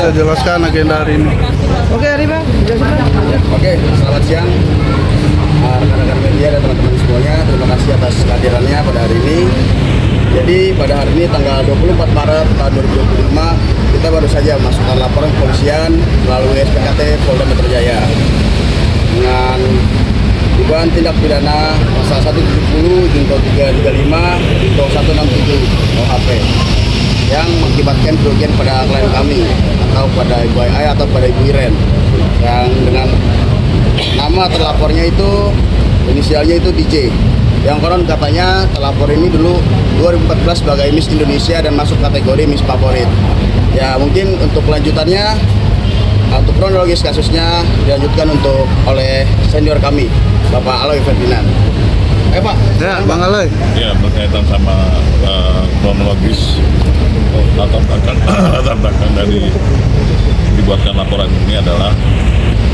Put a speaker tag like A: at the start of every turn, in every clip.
A: bisa jelaskan agenda hari ini.
B: Oke, Bang.
C: Oke, selamat siang rekan-rekan media dan teman-teman semuanya. Terima kasih atas kehadirannya pada hari ini. Jadi pada hari ini tanggal 24 Maret tahun 2025 kita baru saja masukkan laporan kepolisian melalui SPKT Polda Metro Jaya dengan dugaan tindak pidana pasal 170 junto 335 junto 167 KUHP yang mengakibatkan kerugian pada klien kami atau pada Ibu Ai atau pada Ibu Iren yang dengan nama terlapornya itu inisialnya itu DJ yang konon katanya terlapor ini dulu 2014 sebagai Miss Indonesia dan masuk kategori Miss Favorit. Ya mungkin untuk kelanjutannya untuk kronologis kasusnya dilanjutkan oleh senior kami Bapak Aloy Ferdinand. Pak.
A: Ya, Bang Aloy.
D: Ya, berkaitan sama kronologis latar belakang dari dibuatkan laporan ini adalah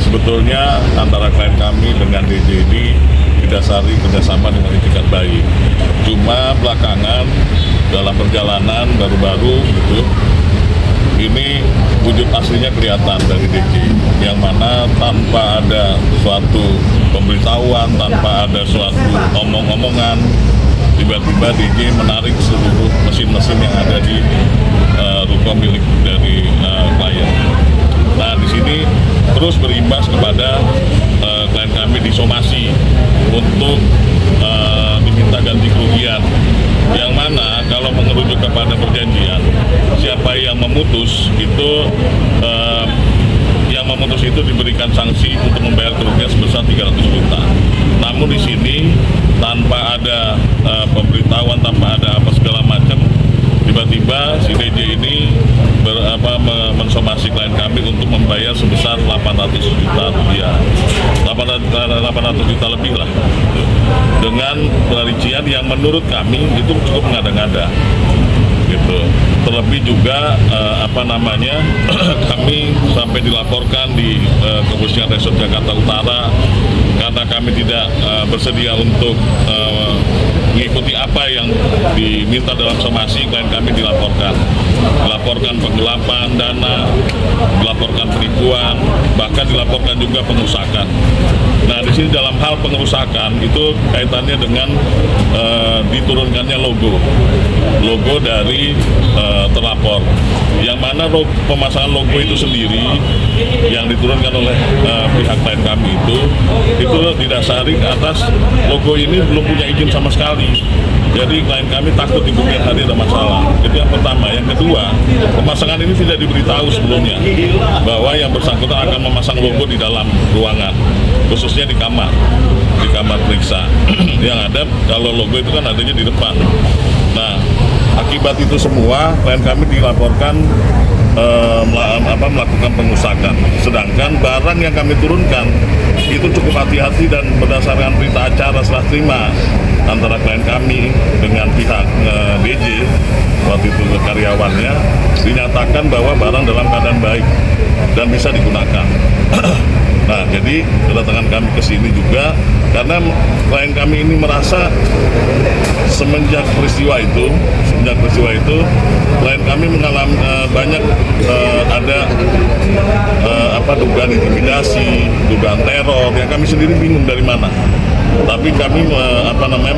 D: sebetulnya antara klien kami dengan DJ ini didasari kerjasama dengan itikat baik. Cuma belakangan dalam perjalanan baru-baru gitu, ini wujud aslinya kelihatan dari DJ, yang mana tanpa ada suatu pemberitahuan, tanpa ada suatu omong-omongan, tiba-tiba DJ menarik seluruh mesin-mesin yang ada di ruko milik dari klien. Nah, di sini terus berimbas kepada klien kami disomasi untuk diminta ganti kerugian, yang mana kalau mengerucut kepada perjanjian, siapa yang memutus itu diberikan sanksi untuk membayar kerugian sebesar 300 juta. Namun di sini tanpa ada pemberitahuan, tanpa ada apa segala macam, tiba-tiba si DJ ini mensomasi klien kami untuk membayar sebesar 800 juta rupiah, 800 juta lebih lah, dengan perincian yang menurut kami itu cukup mengada-ngada gitu. Terlebih juga kami sampai dilaporkan di Kepolisian Resort Jakarta Utara karena kami tidak bersedia untuk mengikuti apa yang diminta dalam somasi. Klien kami dilaporkan penggelapan dana, dilaporkan penipuan, bahkan dilaporkan juga pengerusakan. Nah, di sini dalam hal pengerusakan itu kaitannya dengan diturunkannya logo dari terlapor, yang mana pemasangan logo itu sendiri yang diturunkan oleh pihak klien kami itu didasari atas logo ini belum punya izin sama sekali. Jadi klien kami takut di kemudian hari ada masalah. Jadi yang pertama. Yang kedua, pemasangan ini tidak diberitahu sebelumnya bahwa yang bersangkutan akan memasang logo di dalam ruangan, khususnya di kamar periksa. Yang ada kalau logo itu kan adanya di depan. Nah, akibat itu semua klien kami dilaporkan melakukan pengusakan. Sedangkan barang yang kami turunkan itu cukup hati-hati dan berdasarkan berita acara serah terima antara klien kami dengan pihak DJ waktu itu karyawannya, dinyatakan bahwa barang dalam keadaan baik dan bisa digunakan. Nah, jadi kedatangan kami ke sini juga karena klien kami ini merasa semenjak peristiwa itu klien kami mengalami banyak dugaan intimidasi, dugaan teror yang kami sendiri bingung dari mana. Tapi kami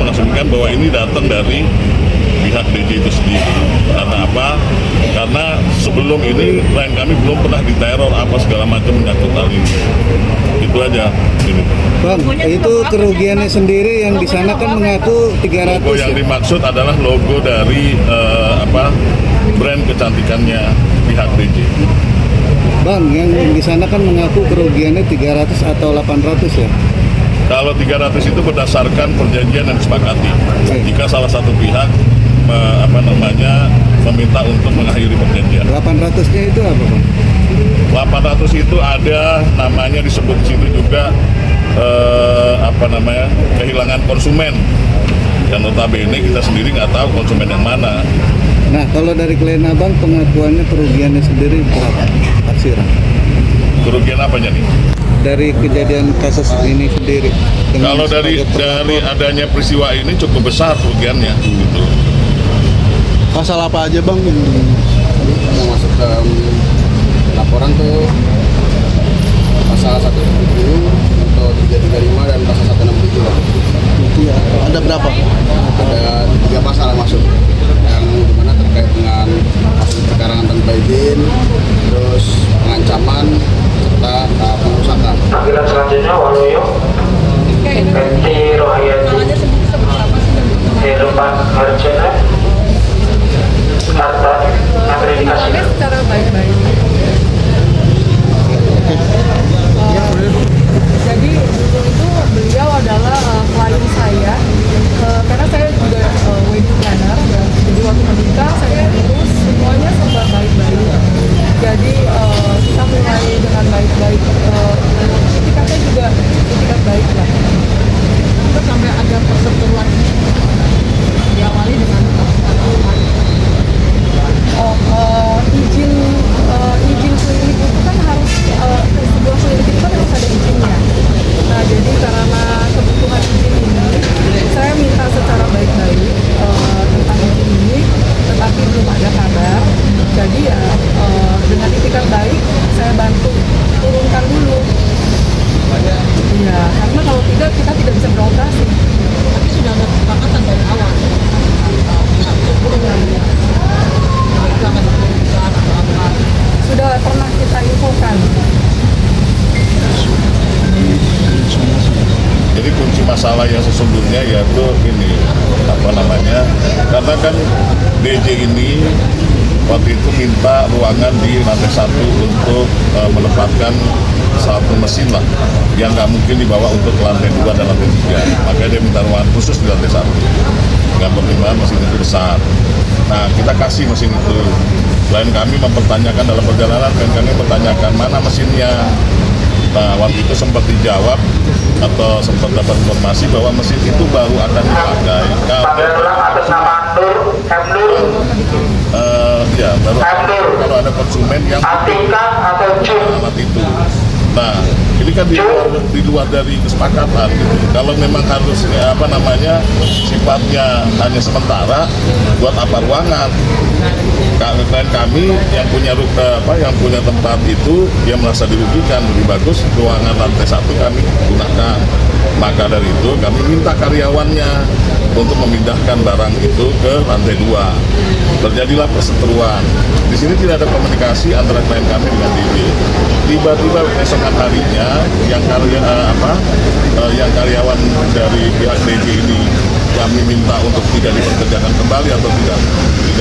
D: mengasumsikan bahwa ini datang dari pihak DJ itu sendiri. Karena apa? Karena sebelum ini klien kami belum pernah diteror apa segala macam menyangkut hal ini. Itu aja. Ini.
A: Bang, itu kerugiannya sendiri yang di sana kan mengaku 300.
D: Logo yang dimaksud adalah logo dari brand kecantikannya pihak DJ.
A: Bang, yang di sana kan mengaku kerugiannya 300 atau 800 ya?
D: Kalau 300 itu berdasarkan perjanjian yang disepakati. Jika salah satu pihak meminta untuk mengakhiri perjanjian.
A: 800-nya itu apa, Bang?
D: 800 itu ada namanya disebut di situ juga kehilangan konsumen. Dan notabene kita sendiri nggak tahu konsumen yang mana.
A: Nah, kalau dari klien abang pengakuannya kerugiannya sendiri berapa? Taksiran.
D: Kerugian apanya nih?
A: Dari kejadian kasus ini sendiri.
D: Kalau dari adanya peristiwa ini cukup besar kerugiannya gitu.
A: Pasal apa aja, Bang?
C: Yang masuk ke laporan tuh pasal 170 untuk 335 dan pasal 167 lah.
A: Iya. Ada berapa?
C: Ada 3 pasal yang masuk, yang dimana terkait dengan hasil perkarangan tanpa izin, terus pengancaman serta pengusakan.
B: Panggilan selanjutnya Waluyo Enti Rohayati Herupan Harjana Harta Akreditasi.
E: Secara baik-baik. Jadi dulu itu beliau adalah klien saya, karena saya juga wedding planner. Jadi waktu menikah saya urus semuanya serba baik-baik. Jadi kita mulai dengan baik-baik. Etikatnya juga etikat baik lah. Itu sampai ada perseteruan diawali dengan izin klinik itu kan harus sebuah klinik itu kan harus ada izinnya. Nah jadi karena kebutuhan izin ini saya minta secara baik-baik tentang izin ini, tetapi belum ada kabar. Jadi ya dengan itikat baik saya bantu turunkan dulu. Iya, karena kalau tidak kita tidak bisa beroperasi. Tapi sudah ada kesepakatan dari awal. Sudah pernah kita infokan.
D: Jadi kunci masalah yang sesungguhnya yaitu ini karena kan DJ ini waktu itu minta ruangan di lantai 1 untuk menempatkan satu mesin lah yang nggak mungkin dibawa untuk ke lantai 2 dan lantai 3, makanya dia minta ruangan khusus di lantai 1 dengan pertimbangan mesin itu besar. Nah kita kasih mesin itu. Selain kami mempertanyakan dalam perjalanan, kami mempertanyakan mana mesinnya. Nah waktu itu sempat dijawab atau sempat dapat informasi bahwa mesin itu baru akan dipakai
B: Atas nama Nur,
D: ya baru kalau ada konsumen yang
B: Atika atau Jum.
D: alat itu. Nah ini kan di luar dari kesepakatan gitu. Kalau memang harus sifatnya hanya sementara, buat apa ruangan? Klien kami yang punya tempat itu yang merasa dirugikan, lebih bagus ruangan lantai 1 kami gunakan. Maka dari itu kami minta karyawannya untuk memindahkan barang itu ke lantai 2. Terjadilah perseteruan. Di sini tidak ada komunikasi antara klien kami dengan DB. Tiba-tiba esokan harinya yang karyawan dari pihak DB ini kami minta untuk tidak dipekerjakan kembali atau tidak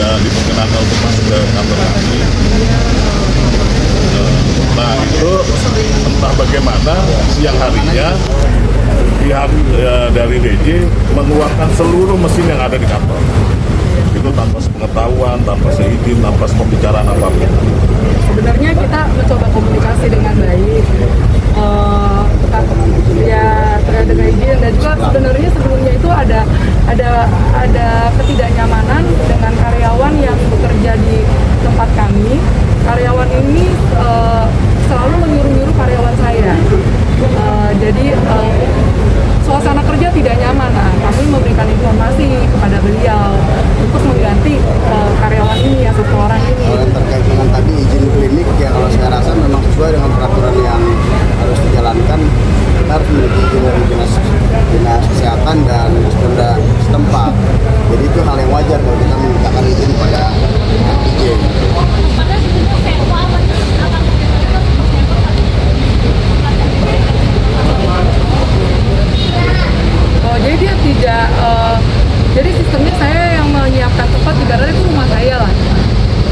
D: diperkenankan untuk masuk ke kantor kami. Nah itu entah bagaimana siang harinya pihak dari DJ mengeluarkan seluruh mesin yang ada di kantor itu tanpa sepengetahuan, tanpa seizin, tanpa pembicaraan apapun.
E: Sebenarnya kita mencoba komunikasi dengan baik, terkait dengan izin, dan juga sebenarnya sebelumnya itu ada ketidaknyamanan dengan karyawan yang bekerja di tempat kami. Karyawan ini selalu menyuruh-nyuruh karyawan saya. Jadi suasana kerja tidak nyaman. Nah, kami memberikan informasi kepada beliau untuk mengganti karyawan ini, ya satu orang ini.
C: Kalau terkait dengan tadi izin klinik, ya kalau saya rasa memang sesuai dengan peraturan yang harus dijalankan. Kita harus memiliki izin dari dinas kesehatan dan Pemda setempat. Jadi itu hal yang wajar kalau kita memintakan izin pada izin.
E: Jadi dia tidak, jadi sistemnya saya yang menyiapkan tempat, ibaratnya itu rumah saya lah,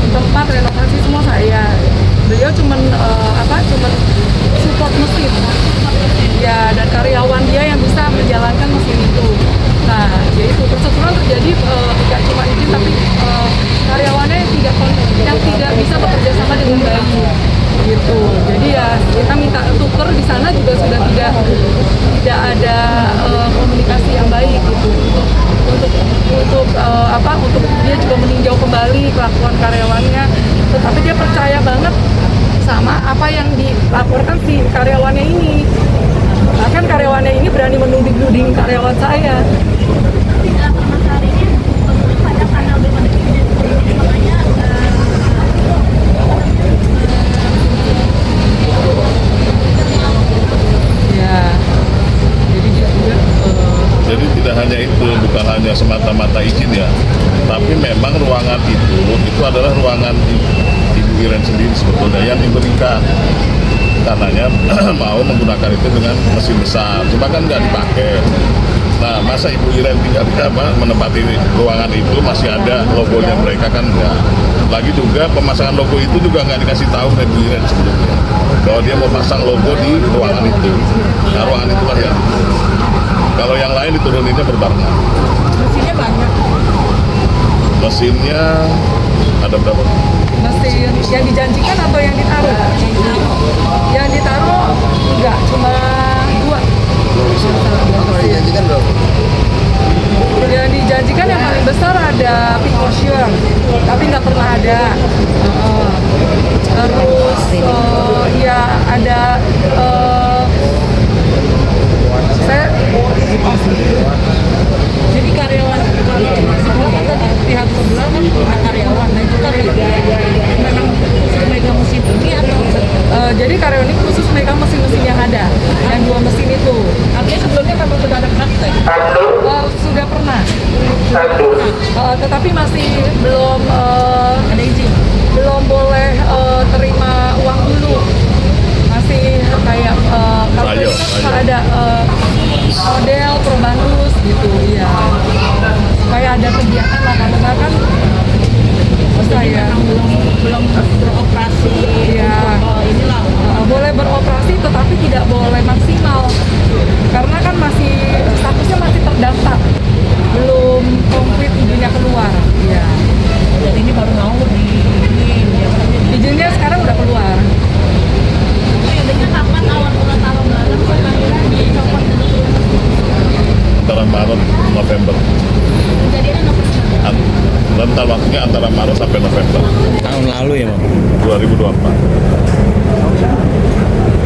E: tempat renovasi semua saya. Beliau cuman support mesin, ya, dan karyawan dia yang bisa menjalankan mesin itu. Nah, jadi itu perseteruan terjadi tidak cuma izin, tapi karyawannya yang tidak bisa bekerja sama dengan baik. Gitu. Jadi ya kita minta tuker di sana juga sudah tidak ada komunikasi yang baik gitu untuk dia juga meninjau kembali kelakuan karyawannya, tetapi dia percaya banget sama apa yang dilaporkan si karyawannya ini. Bahkan karyawannya ini berani menuding karyawan saya.
D: hanya semata-mata izin ya, tapi memang ruangan itu adalah ruangan Ibu Iren sendiri sebetulnya yang diberikan. Karenanya mau menggunakan itu dengan mesin besar, cuma kan nggak dipakai. Nah, masa Ibu Iren tinggal menempati ruangan itu masih ada logonya mereka kan enggak. Lagi juga pemasangan logo itu juga nggak dikasih tahu ke Ibu Iren sebelumnya bahwa dia mau pasang logo di ruangan itu. Nah, ruangan itulah yang kalau yang lain dituruninnya berbarengan.
E: Mesinnya banyak.
D: Mesinnya ada berapa?
E: Mesin yang dijanjikan atau yang ditaruh? Yang ditaruh enggak, cuma 2.
C: Dijanjikan berapa?
E: Yang dijanjikan yang paling besar ada Pink Ocean, tapi nggak pernah ada. Terus ya ada saya
F: Jadi karyawan kalau sebelumnya kan pihak sebelah kan punya karyawan, nah itu kan memang khusus megang mesin ini atau
E: jadi karyawan ini khusus megang mesin-mesin yang ada, yang 2 mesin itu.
F: artinya sebelumnya memang sudah ada praktek.
E: Sudah pernah,
B: Mundur.
E: tetapi masih belum
F: Ada izin.
E: belum boleh terima uang dulu. Masih kayak kalau
D: Trial,
E: ini kan
D: trial.
E: ada model probandus gitu ya. Kayak ada kegiatan lah karena kan saya
F: Belum beroperasi.
E: Iya.
F: Inilah
E: boleh beroperasi tetapi tidak boleh maksimal karena kan masih statusnya masih terdaftar, belum konkret izinnya keluar. Iya.
F: dan ini baru mau di ini ya.
E: Izinnya sekarang udah keluar.
F: Adanya kapan awal bulan tahun lalu kira-kira dicopot
D: Antara Maret November.
F: kejadiannya November.
D: Rentang waktunya antara Maret sampai November
G: Tahun lalu ya, Bang?
D: 2024.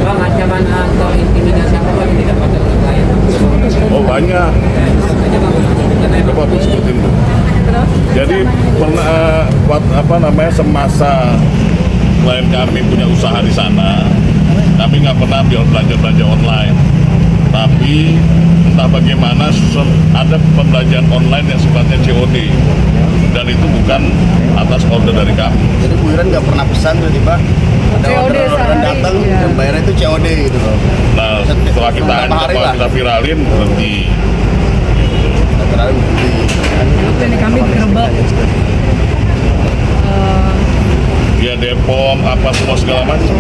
H: Bang, ancaman atau intimidasi apa Bang yang didapatkan oleh klien?
D: Oh banyak.
H: Contohnya Bang,
D: Coba aku sebutin Bu. Jadi pernah semasa klien kami punya usaha di sana, kami nggak pernah belanja online. Tapi entah bagaimana ada pembelanjaan online yang sifatnya COD dan itu bukan atas order dari kami.
C: Jadi Bu Iren nggak pernah pesan tiba-tiba ada
E: COD
C: orderan
E: sehari,
C: datang
E: iya.
C: dan bayarnya itu COD gitu loh.
D: Nah setelah kita viralin berhenti.
C: Terlalu berhenti.
E: Ini kami digerebek.
D: Dia Depom apa semua segala macam.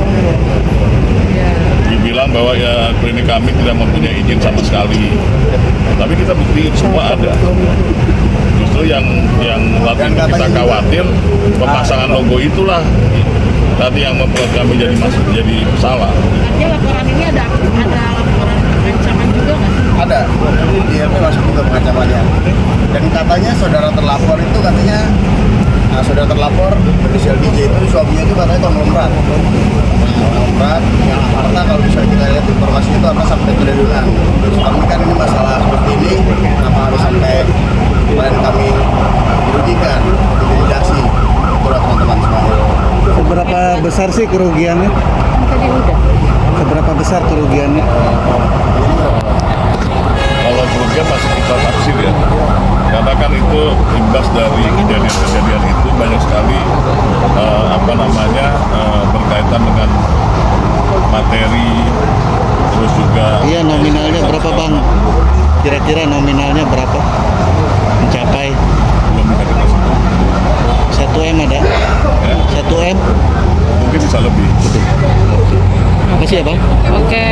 E: Ya.
D: Dibilang bahwa ya klinik kami tidak mempunyai izin sama sekali. Tapi kita buktiin semua ada. Justru yang waktu itu kita khawatir pemasangan logo itulah tadi yang membuat kami jadi salah.
F: Artinya laporan ini ada laporan ancaman juga nggak sih?
C: Ada. Di IRP masuk juga pengancamannya. Dan katanya saudara terlapor itu katanya saudara terlapor inisial DJ itu suaminya itu katanya konglomerat. Konglomerat yang harta kalau bisa kita lihat informasinya itu apa sampai triliunan. Kami kan ini masalah seperti ini, kenapa harus sampai klien kami dirugikan, intimidasi. Itulah teman-teman semuanya.
A: Seberapa besar sih kerugiannya? Seberapa besar kerugiannya?
D: Kalau kerugian masih kita taksir ya, karena kan itu imbas dari kejadian-kejadian itu banyak sekali berkaitan dengan materi, terus juga
A: Iya, nominalnya berapa Bang? Kira-kira nominalnya berapa? Mencapai
D: belum bisa kita sebut.
A: 1M ada?
D: Ya,
A: 1M?
D: mungkin bisa lebih.
A: Makasih ya Bang.
E: Oke.